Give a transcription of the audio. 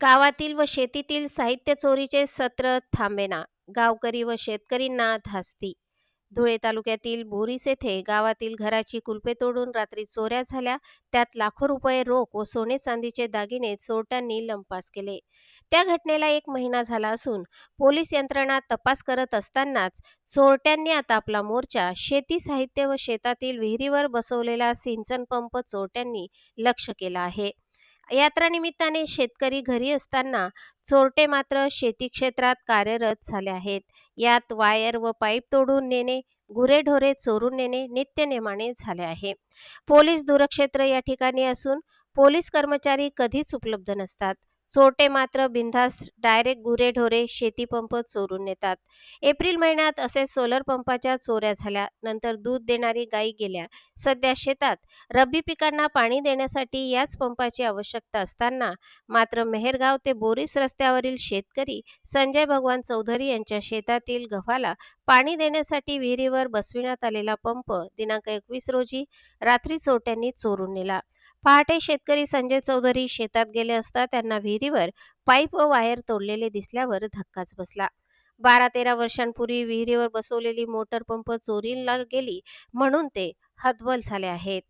गावातील व शेतीतील साहित्य चोरीचे सत्र थांबेना. गावकरी व शेतकरींना धास्ती. धुळे तालुक्यातील बोरीस येथे गावातील घराची कुलपे तोडून रात्री चोऱ्या झाल्या. त्यात लाखो रुपये रोख व सोने चांदीचे दागिने चोरट्यांनी लंपास केले. त्या घटनेला 1 महिना झाला असून पोलीस यंत्रणा तपास करत असतानाच चोरट्यांनी आता आपला मोर्चा शेती साहित्य व शेतातील विहिरीवर बसवलेला सिंचन पंप चोरट्यांनी लक्ष्य केला आहे. यात्रा निमित्ताने शेतकरी घरी असताना चोरटे मात्र शेती क्षेत्रात कार्यरत झाले आहेत. यात वायर व पाईप तोडून नेणे, गुरेढोरे चोरून नेणे नित्यनेमाने झाले आहे. पोलीस दूरक्षेत्र या ठिकाणी असून पोलीस कर्मचारी कधीच उपलब्ध नसतात. चोरटे मात्र बिनधास्त डायरेक्ट गुरेढोरे शेतीपंप चोरून नेतात. एप्रिल महिन्यात असे सोलर पंपाच्या चोऱ्या झाल्या. नंतर दूध देणारी गायी गेल्या. सध्या शेतात रब्बी पिकांना पाणी देण्यासाठी याच पंपाची आवश्यकता असताना मात्र मेहरगाव ते बोरीस रस्त्यावरील शेतकरी संजय भगवान चौधरी यांच्या शेतातील गव्हाला पाणी देण्यासाठी विहिरीवर बसविण्यात आलेला पंप दिनांक 21 रोजी रात्री चोरट्यांनी चोरून नेला. पहाटे शेतकरी संजय चौधरी शेतात गेले असता त्यांना विहिरीवर पाईप व वायर तोडलेले दिसल्यावर धक्काच बसला. 12-13 वर्षांपूर्वी विहिरीवर बसवलेली मोटर पंप चोरीला गेली म्हणून ते हतबल झाले आहेत.